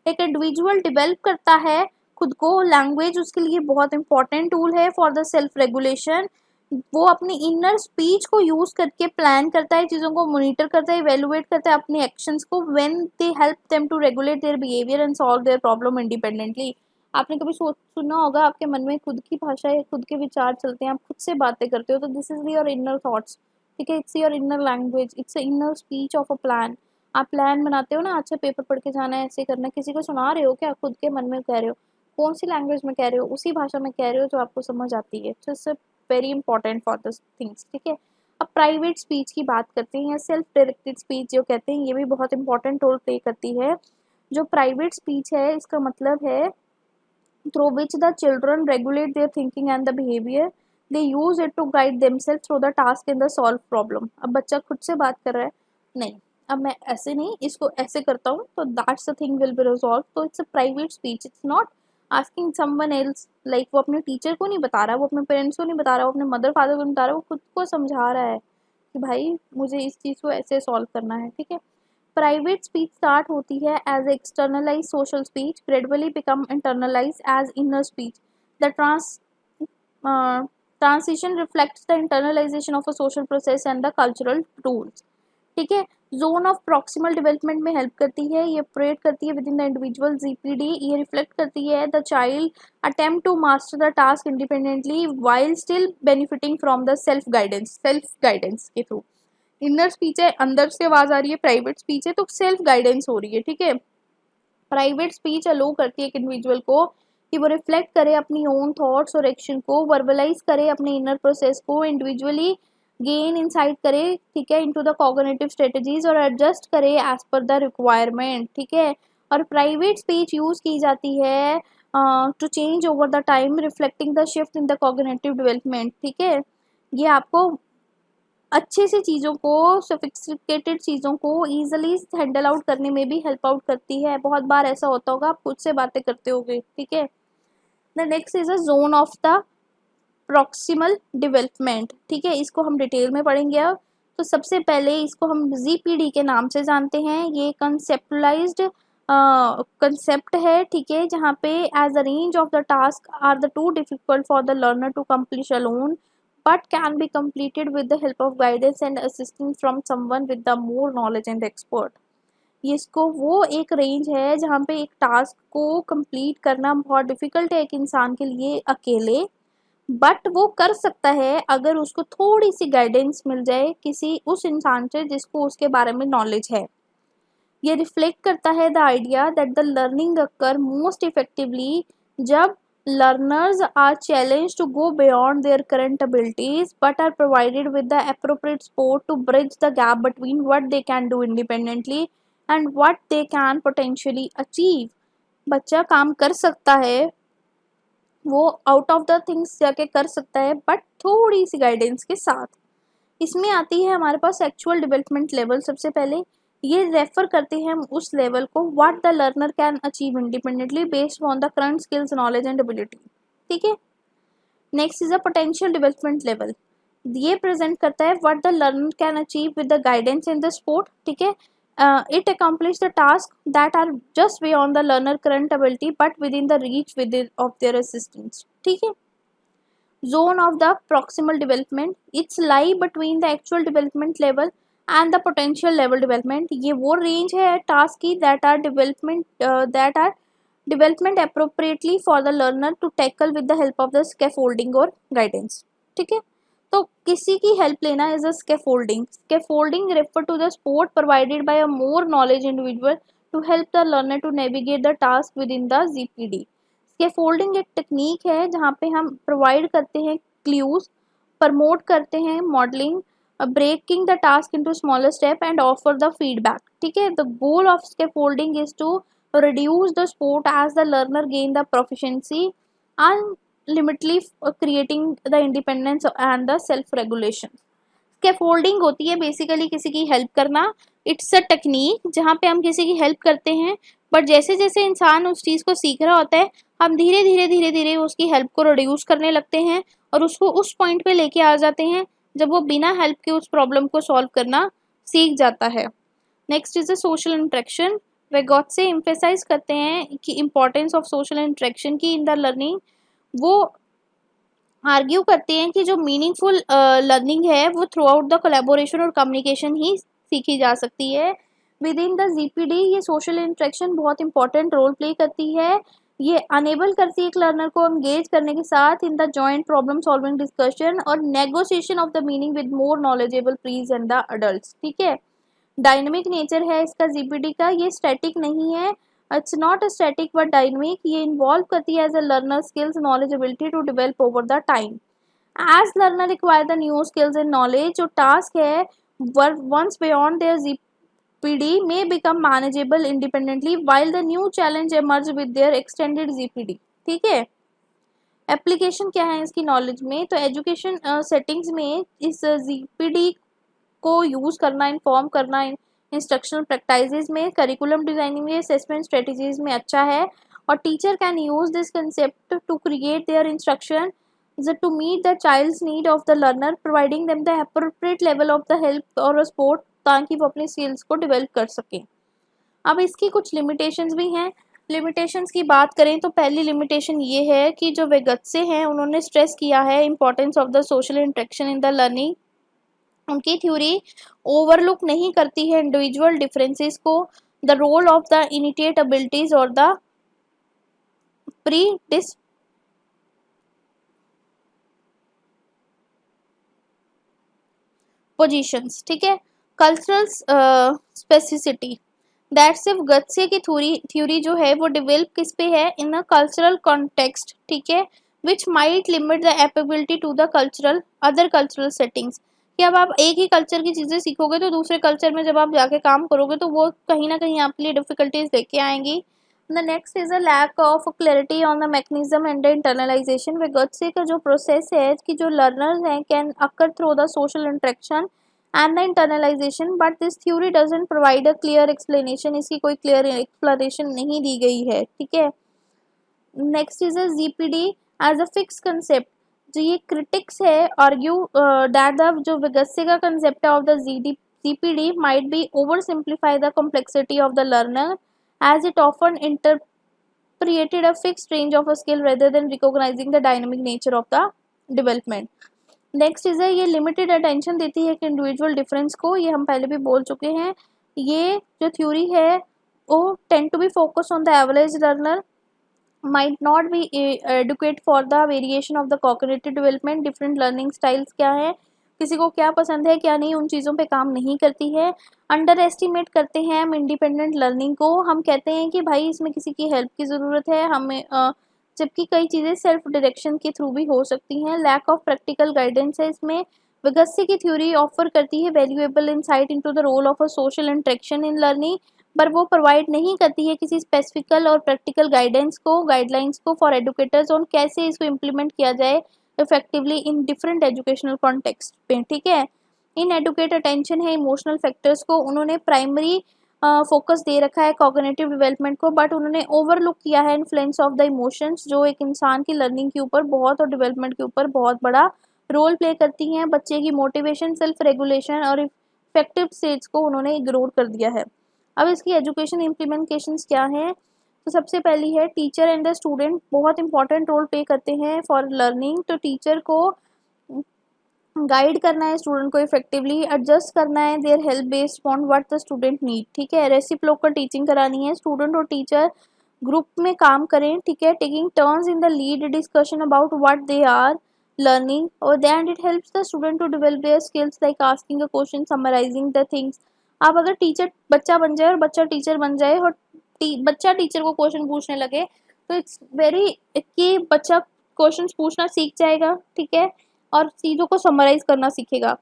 एक इंडिविजुअल डेवलप करता है खुद को। लैंग्वेज उसके लिए बहुत इंपॉर्टेंट टूल है फॉर द सेल्फ रेगुलेशन। वो अपनी इनर स्पीच को यूज करके प्लान करता है, चीज़ों को मॉनिटर करता है, इवेलुएट करता है अपने एक्शंस को, when they help them to regulate their behaviour and solve their problem independently. आपने कभी सुना होगा आपके मन में खुद की भाषा है, खुद के विचार चलते हैं, आप खुद से बातें करते हो, तो this is your inner thoughts. ठीक है, it's your inner language, it's inner speech of a plan. आप प्लान बनाते हो ना, अच्छा पेपर पढ़ के जाना है, ऐसे करना है, किसी को सुना रहे हो क्या, खुद के मन में कह रहे हो। कौन सी लैंग्वेज में कह रहे हो, उसी भाषा में कह रहे हो जो आपको समझ आती है। तो very important for this things. ठीक है, अब प्राइवेट स्पीच की बात करते हैं या सेल्फ डायरेक्टेड स्पीच जो कहते हैं, ये भी बहुत इंपॉर्टेंट रोल प्ले करती है। जो प्राइवेट स्पीच है इसका मतलब है through which the children regulate their thinking and the behavior. They use it to guide themselves through the task and the solve problem. अब बच्चा खुद से बात कर रहा है, नहीं अब मैं ऐसे नहीं इसको ऐसे करता हूँ तो that's the thing will be resolved. तो it's a private speech, it's not asking someone else, like वो अपने टीचर को नहीं बता रहा, वो अपने पेरेंट्स को नहीं बता रहा, वो अपने मदर फादर को नहीं बता रहा, वो खुद को समझा रहा है कि भाई मुझे इस चीज़ को ऐसे सॉल्व करना है। ठीक है, प्राइवेट स्पीच स्टार्ट होती है as externalize social speech, gradually become internalize as inner speech. The transition reflects the internalization of a social process and the cultural tools. ठीक है, जोन ऑफ प्रॉक्सिमल डेवलपमेंट में हेल्प करती है, ये ऑपरेट करती है within the individual ZPD. ये रिफ्लेक्ट करती है the child attempt to master the task independently while still benefiting from the self guidance के थ्रू। इनर स्पीच है, अंदर से आवाज आ रही है, प्राइवेट स्पीच है तो सेल्फ गाइडेंस हो रही है। ठीक है, प्राइवेट स्पीच अलो करती है एक इंडिविजुअल को कि वो रिफ्लेक्ट करे अपनी ओन थॉट्स और एक्शन को, वर्बलाइज करे अपने इनर प्रोसेस को, इंडिविजुअली गेन इंसाइट करे, ठीक है, इनटू द कॉग्निटिव स्ट्रेटजीज और एडजस्ट करे एज पर द रिक्वायरमेंट, ठीक है। और प्राइवेट स्पीच यूज की जाती है to change over the time reflecting the shift in the cognitive development, ठीक है। ये आपको अच्छे से चीज़ों को, सोफिस्टिकेटेड चीज़ों को ईजिली हैंडल आउट करने में भी हेल्प आउट करती है। बहुत बार ऐसा होता होगा, आप खुद से बातें करते होगे, ठीक है। The next is a zone of the proximal development, ठीक है, इसको हम डिटेल में पढ़ेंगे अब। तो सबसे पहले इसको हम जीपीडी के नाम से जानते हैं। ये कंसेप्टलाइज्ड कंसेप्ट है, ठीक है, जहाँ पे as a range of the task are the too difficult for the learner to complete alone but can be completed with the help of guidance and assistance from someone with the more knowledge and expert। ये इसको वो एक रेंज है जहाँ पे एक टास्क को कंप्लीट करना बहुत डिफिकल्ट है एक इंसान के लिए अकेले, बट वो कर सकता है अगर उसको थोड़ी सी गाइडेंस मिल जाए किसी उस इंसान से जिसको उसके बारे में नॉलेज है। ये रिफ्लेक्ट करता है the idea that the learning occur most effectively जब learners are challenged to go beyond their current abilities but are provided with the appropriate support to bridge the gap between what they can do independently and what they can potentially achieve। बच्चा काम कर सकता है, वो आउट ऑफ द थिंग्स जाके कर सकता है, बट थोड़ी सी गाइडेंस के साथ। इसमें आती है हमारे पास एक्चुअल डेवलपमेंट लेवल। सबसे पहले ये रेफर करते हैं हम उस लेवल को what the learner can achieve independently based on the current skills knowledge and ability, ठीक है। Next is a potential development level. ये प्रेजेंट करता है what the learner can achieve with the guidance in the support, ठीक है। It accomplish the task that are just beyond the learner current ability but within the reach with of their assistance, ठीक है। Zone of the proximal development, it's lie between the actual development level and the potential level development। ये वो range है task की that are development appropriately for the learner to tackle with the help of the scaffolding और guidance, ठीक है। तो किसी की help लेना is a scaffolding। Scaffolding refer to the support provided by a more knowledge individual to help the learner to navigate the task within the ZPD। Scaffolding एक टेक्निक है जहाँ पे हम प्रोवाइड करते हैं क्लूज, प्रमोट करते हैं modelling, breaking the task into smaller step and offer the feedback, ठीक है। The goal of scaffolding is to reduce the sport as the learner gain the proficiency unlimitedly creating the independence and the self regulation। Scaffolding होती है बेसिकली किसी की हेल्प करना। इट्स अ टेक्निक जहाँ पे हम किसी की हेल्प करते हैं, बट जैसे जैसे इंसान उस चीज़ को सीख रहा होता है हम धीरे धीरे धीरे धीरे उसकी हेल्प को रिड्यूस करने लगते हैं और उसको उस पॉइंट पे लेके आ जाते हैं जब वो बिना हेल्प के उस प्रॉब्लम को सॉल्व करना सीख जाता है। Next is the social interaction. Vygotsky emphasize करते हैं कि इम्पोर्टेंस ऑफ सोशल इंटरेक्शन की इन द लर्निंग। वो आर्ग्यू करते हैं कि जो मीनिंगफुल लर्निंग है वो थ्रू आउट द कोलैबोरेशन और कम्युनिकेशन ही सीखी जा सकती है। विद इन द जीपीडी ये सोशल इंटरेक्शन बहुत इंपॉर्टेंट रोल प्ले करती है। ये अनेबल करती है एक लर्नर को एंगेज करने के साथ in the joint problem solving discussion और negotiation of the meaning with more knowledgeable peers and the adult, ठीक है। डायनेमिक नेचर है इसका जीपीडी का, ये स्टैटिक नहीं है। It's not a static but dynamic. ये इन्वॉल्व करती है as a learner skills knowledge ability to develop over the time. As learner require the new skills and knowledge, जो टास्क है once beyond their ZPD may become manageable independently while the new challenge emerge with their extended GPD, ठीक है। एप्लीकेशन क्या है इसकी नॉलेज में, तो एजुकेशन सेटिंग्स में इस जीपीडी को यूज़ करना, इन्फॉर्म करना इंस्ट्रक्शनल प्रैक्टिसेस में, करिकुलम डिजाइनिंग में, असेसमेंट स्ट्रेटजीज में अच्छा है। और teacher can use this concept to create their instruction to meet the child's need of the learner, providing them the appropriate level of the help or support ताकि वो अपने स्किल्स को डेवलप कर सकें। अब इसकी कुछ लिमिटेशंस भी हैं। लिमिटेशंस की बात करें तो पहली लिमिटेशन ये है कि जो वेगत्से हैं उन्होंने स्ट्रेस किया है importance of the social interaction in the learning. उनकी थ्योरी ओवरलुक नहीं करती है इंडिविजुअल डिफरेंसेस को, the role of the initiate abilities और द प्री डिस्पोजिशंस, ठीक है। कल्चरल स्पेसिसिटी, दैट सिर्फ गत्से की थ्योरी जो है वो डेवलप किस पे है, इन अ कल्चरल कॉन्टेक्स्ट, ठीक है, which might limit the applicability to the cultural other cultural settings. कि अब आप एक ही कल्चर की चीज़ें सीखोगे तो दूसरे कल्चर में जब आप जाके काम करोगे तो वो कहीं ना कहीं आपके लिए डिफिकल्टीज लेके आएंगी। The next is a lack of clarity on the mechanism and the internalization. Vygotsky का जो प्रोसेस है कि जो लर्नर्स हैं can occur through the social interaction and the internalization, but this theory doesn't provide a clear explanation। इसकी कोई clear explanation नहीं दी गई है, ठीक है। Next is a ZPD as a fix concept. जो ये क्रिटिक्स है आर्ग्यू दैट द जो विगस्य का concept of the GPD might be over simplify the complexity of the learner as it often interpreted a fixed range of a skill rather than recognizing the dynamic nature of the development। Next is है ये लिमिटेड अटेंशन देती है कि इंडिविजुअल डिफरेंस को, ये हम पहले भी बोल चुके हैं। ये जो थ्योरी है वो tend to be focus on the average learner, might not be educate for the variation of the cognitive development. Different learning styles क्या है, किसी को क्या पसंद है क्या नहीं, उन चीज़ों पे काम नहीं करती है। अंडर एस्टिमेट करते हैं हम इंडिपेंडेंट लर्निंग को, हम कहते हैं कि भाई इसमें किसी की हेल्प की ज़रूरत है हमें, जबकि कई चीज़ें सेल्फ डायरेक्शन के थ्रू भी हो सकती हैं। लैक ऑफ प्रैक्टिकल गाइडेंस है इसमें। विगस्य की थ्योरी ऑफर करती है valuable insight into the role of a social interaction in learning, पर वो प्रोवाइड नहीं करती है किसी स्पेसिफिकल और प्रैक्टिकल गाइडलाइंस को फॉर एडुकेटर्स ऑन कैसे इसको इम्प्लीमेंट किया जाए effectively in different educational context पे, ठीक है। इन एडुकेट अटेंशन है इमोशनल फैक्टर्स को, उन्होंने प्राइमरी फोकस दे रखा है कॉग्निटिव डेवलपमेंट को, बट उन्होंने ओवरलुक किया है इन्फ्लुएंस ऑफ द इमोशंस, जो एक इंसान की लर्निंग के ऊपर बहुत और डेवलपमेंट के ऊपर बहुत बड़ा रोल प्ले करती हैं। बच्चे की मोटिवेशन, सेल्फ रेगुलेशन और इफेक्टिव स्टेज को उन्होंने इग्नोर कर दिया है। अब इसकी एजुकेशन इम्प्लीमेंटेशंस क्या हैं, तो सबसे पहली है टीचर एंड द स्टूडेंट बहुत इंपॉर्टेंट रोल प्ले करते हैं फॉर लर्निंग। तो टीचर को गाइड करना है स्टूडेंट को इफेक्टिवली, एडजस्ट करना है their help based on what the student need, ठीक है। रेसिप्रोकल टीचिंग करानी है, स्टूडेंट और टीचर ग्रुप में काम करें, ठीक है, taking turns in the lead discussion about what they are learning, or then it helps the student to develop their skills like asking a question, summarizing the things। आप अगर टीचर बच्चा बन जाए और बच्चा टीचर बन जाए और बच्चा टीचर को क्वेश्चन पूछने लगे तो इट्स वेरी कि बच्चा क्वेश्चन पूछना सीख जाएगा, ठीक है, और चीज़ों को समराइज करना सीखेगा।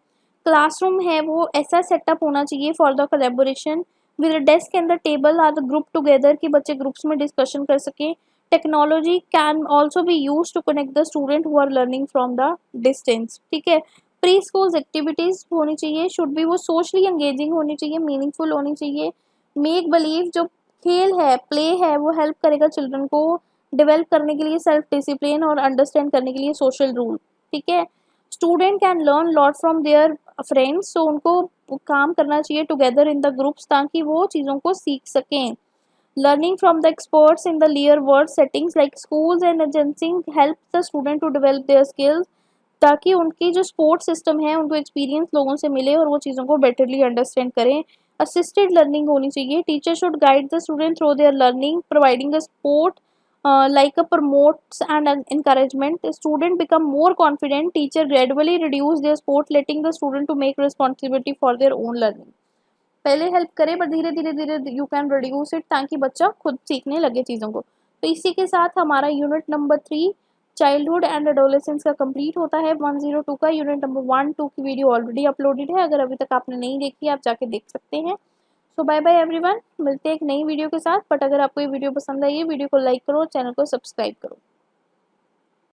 क्लासरूम है वो ऐसा सेटअप होना चाहिए for the collaboration with desk and the table are the group together, कि बच्चे ग्रुप्स में डिस्कशन कर सकें। Technology can also be use to connect the student who are learning from the distance, ठीक है। प्री स्कूल्स एक्टिविटीज़ होनी चाहिए, शुड बी वो सोशली एंगेजिंग होनी चाहिए, मीनिंगफुल होनी चाहिए। मेक बिलीव जो खेल है, प्ले है, वो हेल्प करेगा चिल्ड्रन को डेवलप करने के लिए सेल्फ डिसिप्लिन और अंडरस्टैंड करने के लिए सोशल रूल, ठीक है। Student can learn lot from their friends, तो उनको काम करना चाहिए टुगेदर इन द ग्रुप्स ताकि वो चीज़ों को सीख सकें। Learning from the experts in the real world settings like schools and agencies helps the student to develop their skills, ताकि उनकी जो स्पोर्ट सिस्टम है उनको एक्सपीरियंस लोगों से मिले और वो चीज़ों को बेटरली अंडरस्टैंड करें। असिस्टेड लर्निंग होनी चाहिए, teacher should guide the student through their learning providing the support like a promotes and encouragement। Student become more confident, teacher gradually reduce their support letting the student to make responsibility for their own learning। पहले हेल्प करे पर धीरे धीरे धीरे यू कैन रिड्यूस इट ताकि बच्चा खुद सीखने लगे चीज़ों को। तो इसी के साथ हमारा unit number 3 childhood and adolescence का कंप्लीट होता है। 102 का यूनिट नंबर 1-2 की वीडियो ऑलरेडी अपलोडेड है, अगर अभी तक आपने नहीं देखी आप जाके देख सकते हैं। सो बाय बाय एवरीवन, मिलते हैं एक नई वीडियो के साथ। बट अगर आपको ये वीडियो पसंद आई है वीडियो को लाइक करो, चैनल को सब्सक्राइब करो।